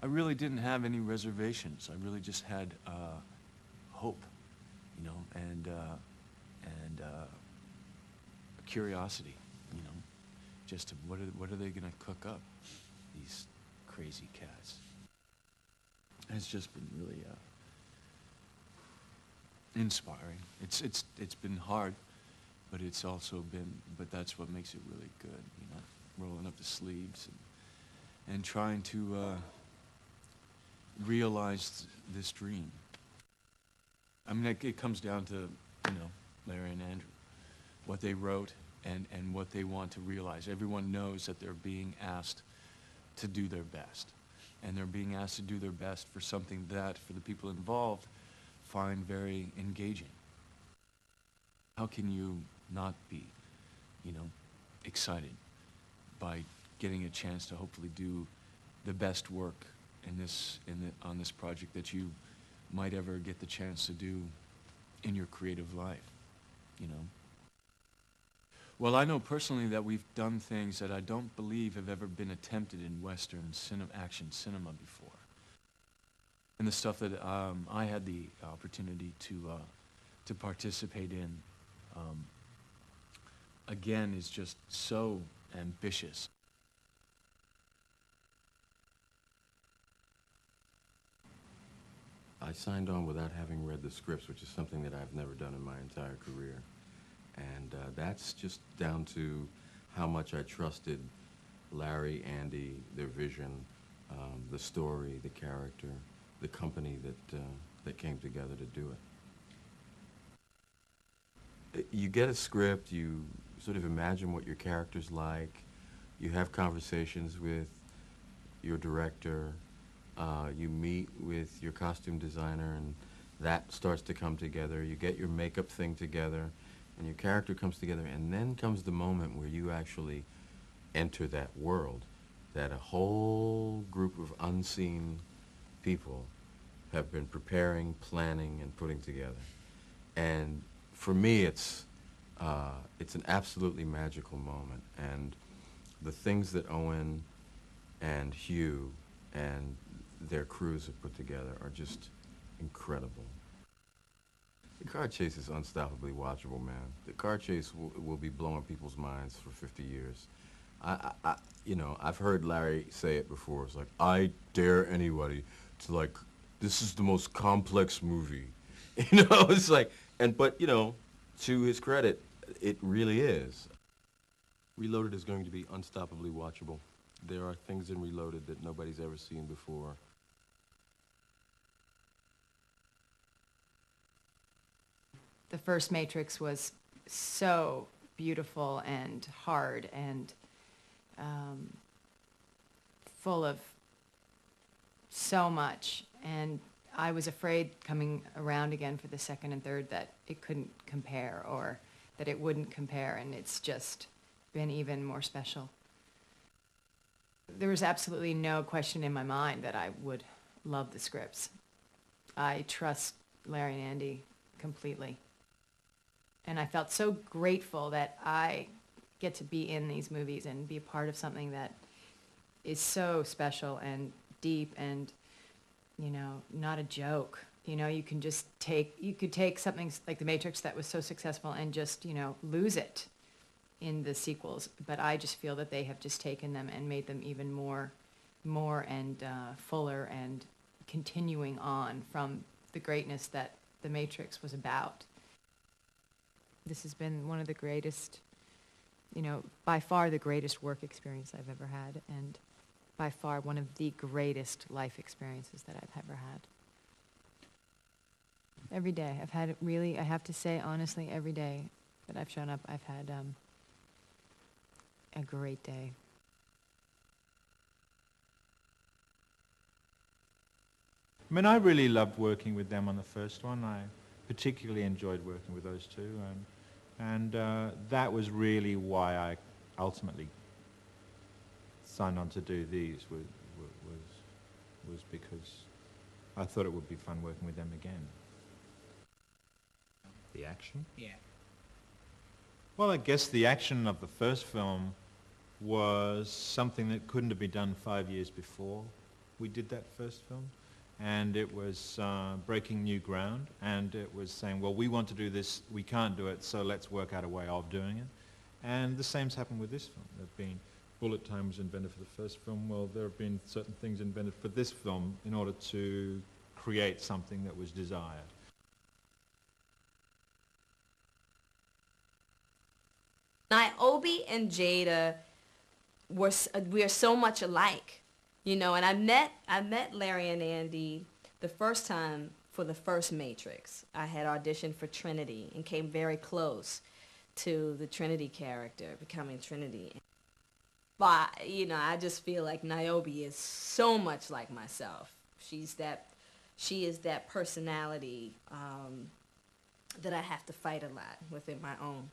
I really didn't have any reservations. I really just had hope, you know, and curiosity, you know, just to what are they gonna cook up, these crazy cats. It's just been really inspiring. It's been hard, but it's also been, but that's what makes it really good, you know, rolling up the sleeves and trying to realize this dream. I mean, it comes down to, you know, Larry and Andrew, what they wrote and what they want to realize. Everyone knows that they're being asked to do their best. And they're being asked to do their best for something that, for the people involved, find very engaging. How can you not be, you know, excited by getting a chance to hopefully do the best work on this project that you might ever get the chance to do in your creative life, you know? Well, I know personally that we've done things that I don't believe have ever been attempted in Western action cinema before. And the stuff that I had the opportunity to participate in, again, is just so ambitious. I signed on without having read the scripts, which is something that I've never done in my entire career. And that's just down to how much I trusted Larry, Andy, their vision, the story, the character, the company that came together to do it. You get a script, you sort of imagine what your character's like, you have conversations with your director, you meet with your costume designer, and that starts to come together. You get your makeup thing together, and your character comes together, and then comes the moment where you actually enter that world that a whole group of unseen people have been preparing, planning, and putting together. And for me, it's an absolutely magical moment. And the things that Owen and Hugh and their crews have put together are just incredible. The car chase is unstoppably watchable, man. The car chase will be blowing people's minds for 50 years. You know, I've heard Larry say it before. It's like, I dare anybody to, like, this is the most complex movie. You know, it's like, but, you know, to his credit, it really is. Reloaded is going to be unstoppably watchable. There are things in Reloaded that nobody's ever seen before. The first Matrix was so beautiful and hard and full of so much. And I was afraid coming around again for the second and third that it couldn't compare or that it wouldn't compare, and it's just been even more special. There was absolutely no question in my mind that I would love the scripts. I trust Larry and Andy completely. And I felt so grateful that I get to be in these movies and be a part of something that is so special and deep and, you know, not a joke. You know, you could take something like The Matrix that was so successful and just, you know, lose it in the sequels. But I just feel that they have just taken them and made them even more and fuller and continuing on from the greatness that The Matrix was about. This has been one of the greatest, you know, by far the greatest work experience I've ever had, and by far one of the greatest life experiences that I've ever had. Every day, I've had really, I have to say honestly, every day that I've shown up, I've had a great day. I mean, I really loved working with them on the first one. I particularly enjoyed working with those two, and that was really why I ultimately signed on to do these, was because I thought it would be fun working with them again. The action? Yeah. Well, I guess the action of the first film was something that couldn't have been done 5 years before. we did that first film, and it was breaking new ground, and it was saying, well, we want to do this, we can't do it, so let's work out a way of doing it. And the same's happened with this film. There have been bullet time was invented for the first film. Well, there have been certain things invented for this film in order to create something that was desired. Niobe and Jada we are so much alike, you know. And I met Larry and Andy the first time for the first Matrix. I had auditioned for Trinity and came very close to the Trinity character, becoming Trinity. But you know, I just feel like Niobe is so much like myself. She is that personality that I have to fight a lot within my own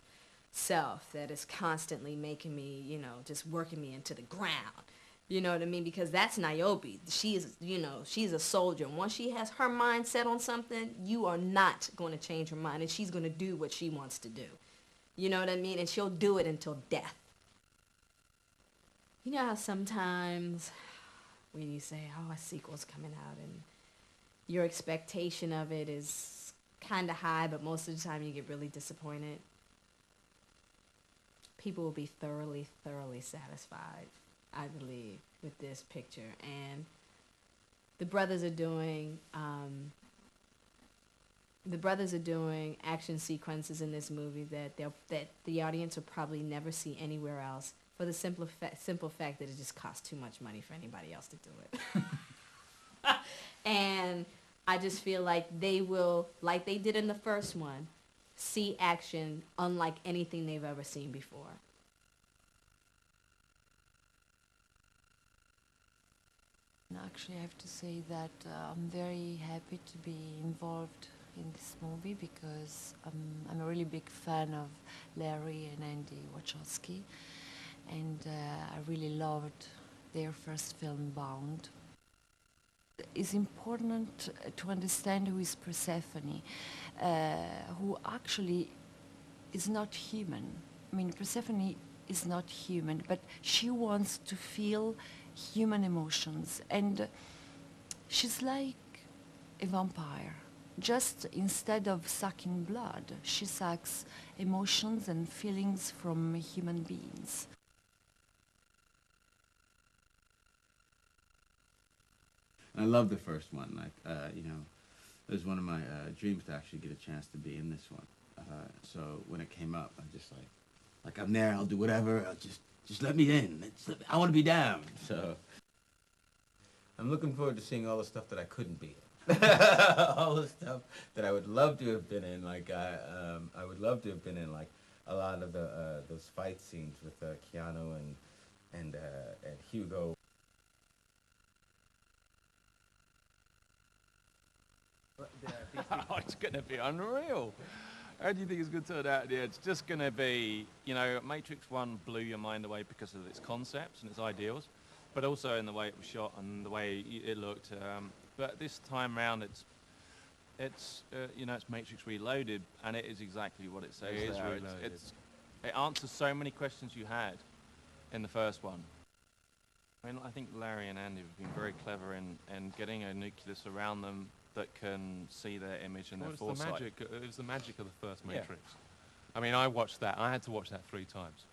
self, that is constantly making me, you know, just working me into the ground. You know what I mean? Because that's Niobe. She is, you know, she's a soldier. And once she has her mind set on something, you are not going to change her mind, and she's going to do what she wants to do. You know what I mean? And she'll do it until death. You know how sometimes when you say, oh, a sequel's coming out, and your expectation of it is kind of high, but most of the time you get really disappointed? People will be thoroughly, thoroughly satisfied, I believe, with this picture. And the brothers are doing action sequences in this movie that the audience will probably never see anywhere else, for the simple fact that it just costs too much money for anybody else to do it. And I just feel like they will, like they did in the first one, see action unlike anything they've ever seen before. Actually, I have to say that I'm very happy to be involved in this movie because I'm a really big fan of Larry and Andy Wachowski, and I really loved their first film, Bound. It's important to understand who is Persephone, who actually is not human. I mean, Persephone is not human, but she wants to feel human emotions, and she's like a vampire. Just instead of sucking blood, she sucks emotions and feelings from human beings. I love the first one. Like, you know, it was one of my dreams to actually get a chance to be in this one. So when it came up, I just like I'm there. I'll do whatever. I'll just let me in. I want to be down. So I'm looking forward to seeing all the stuff that I couldn't be in. All the stuff that I would love to have been in. Like I would love to have been in like a lot of the those fight scenes with Keanu and Hugo. Oh, it's going to be unreal. How do you think it's going to turn out? Yeah, it's just going to be, you know, Matrix 1 blew your mind away because of its concepts and its ideals, but also in the way it was shot and the way it looked. But this time round, it's you know, it's Matrix Reloaded, and it is exactly what it says. It is reloaded. It answers so many questions you had in the first one. I mean, I think Larry and Andy have been very clever in getting a nucleus around them that can see their image and their foresight. It was the magic of the first Matrix. Yeah. I mean, I watched that. I had to watch that 3 times.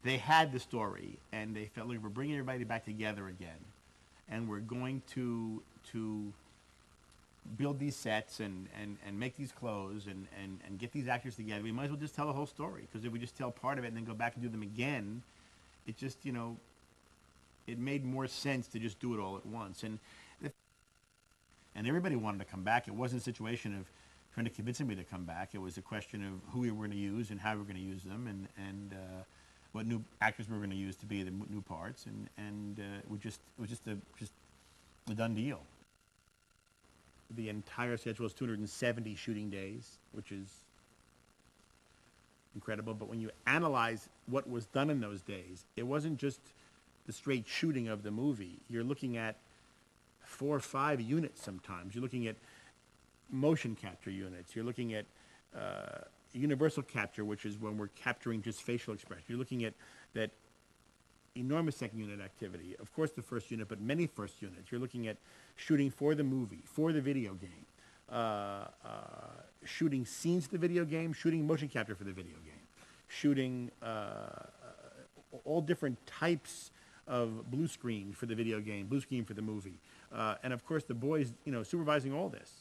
They had the story, and they felt like we're bringing everybody back together again, and we're going to build these sets and make these clothes and get these actors together. We might as well just tell the whole story, because if we just tell part of it and then go back and do them again, it just, you know, it made more sense to just do it all at once. And everybody wanted to come back. It wasn't a situation of trying to convince anybody to come back. It was a question of who we were going to use and how we were going to use them, and what new actors we were going to use to be the new parts. And it was just a done deal. The entire schedule is 270 shooting days, which is incredible. But when you analyze what was done in those days, it wasn't just the straight shooting of the movie. You're looking at 4 or 5 units sometimes. You're looking at motion capture units. You're looking at universal capture, which is when we're capturing just facial expression. You're looking at that enormous second unit activity. Of course, the first unit, but many first units. You're looking at shooting for the movie, for the video game, shooting scenes for the video game, shooting motion capture for the video game, shooting all different types of blue screen for the video game, blue screen for the movie. And of course, the boys, supervising all this.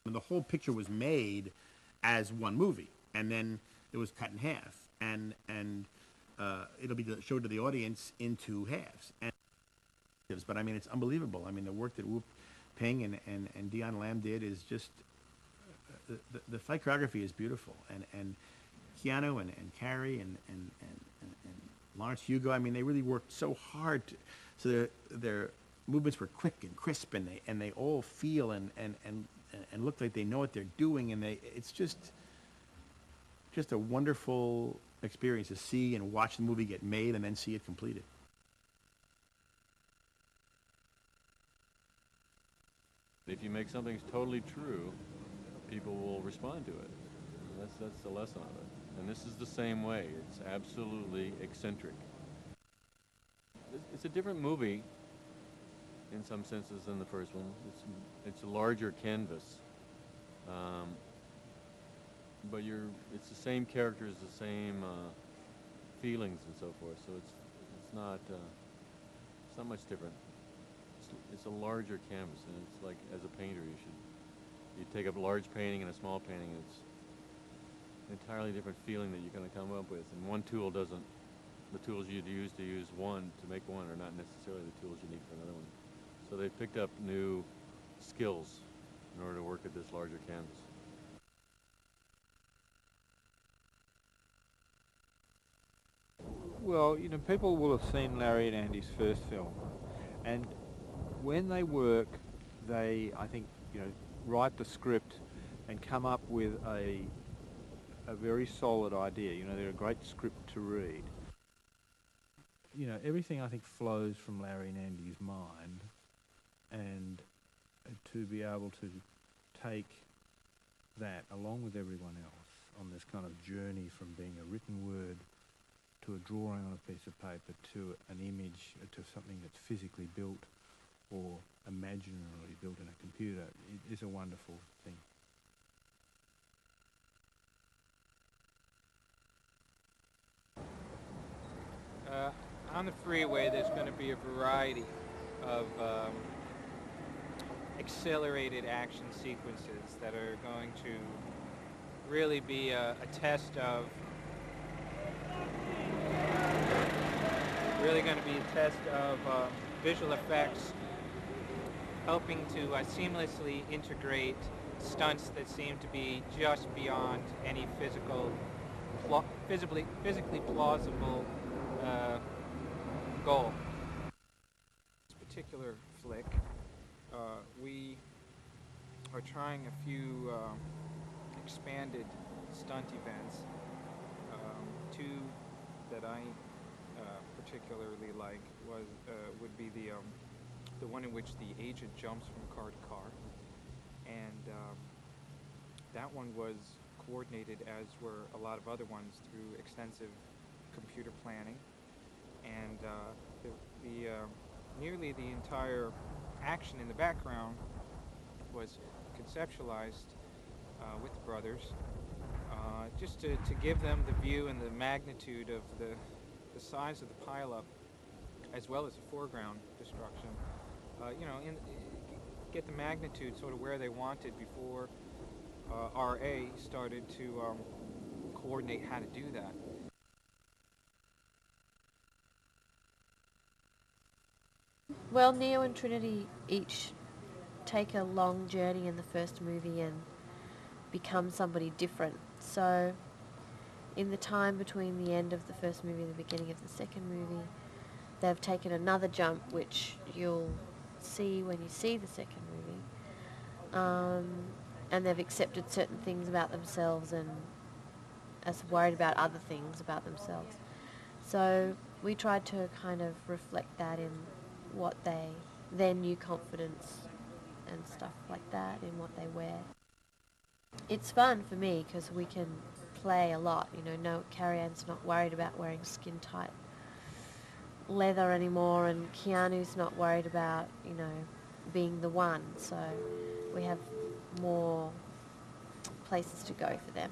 And the whole picture was made as one movie, and then it was cut in half, and it'll be showed to the audience in two halves. But I mean, it's unbelievable. I mean, the work that Wu Ping and Dion Lam did is just the fight choreography is beautiful, and Keanu and Carrie and Laurence, Hugo. I mean, they really worked so hard, so their movements were quick and crisp, and they all feel and look like they know what they're doing, and it's just a wonderful experience to see and watch the movie get made and then see it completed. If you make something totally true, people will respond to it. That's the lesson of it. And this is the same way. It's absolutely eccentric. It's a different movie in some senses than the first one. It's a larger canvas. But it's the same characters, the same feelings and so forth. So it's not much different. It's a larger canvas, and it's like, as a painter, you take a large painting and a small painting, and it's an entirely different feeling that you're going to come up with. And one tool doesn't, the tools you'd use to use one, to make one, are not necessarily the tools you need for another one. So they picked up new skills in order to work at this larger canvas. Well, people will have seen Larry and Andy's first film, and when they work, they, I think, write the script and come up with a very solid idea. They're a great script to read. Everything, I think, flows from Larry and Andy's mind, and to be able to take that along with everyone else on this kind of journey from being a written word to a drawing on a piece of paper to an image to something that's physically built or imaginarily built in a computer, it is a wonderful thing. On the freeway, there's going to be a variety of accelerated action sequences that are going to really be a test of visual effects, helping to seamlessly integrate stunts that seem to be just beyond any physically plausible goal. This particular flick, we are trying a few expanded stunt events. Two that I particularly like would be the one in which the agent jumps from car to car, and that one was coordinated, as were a lot of other ones, through extensive computer planning, and nearly the entire action in the background was conceptualized with the brothers, just to give them the view and the magnitude of the size of the pileup, as well as the foreground destruction. Get the magnitude sort of where they wanted before RA started to coordinate how to do that. Well, Neo and Trinity each take a long journey in the first movie and become somebody different. So in the time between the end of the first movie and the beginning of the second movie, they've taken another jump, which you'll see when you see the second movie. And they've accepted certain things about themselves and are worried about other things about themselves. So we tried to kind of reflect that in their new confidence and stuff like that, in what they wear. It's fun for me because we can play a lot. You know, no, Carrie-Anne's not worried about wearing skin-tight leather anymore, and Keanu's not worried about, you know, being the one. So we have more places to go for them.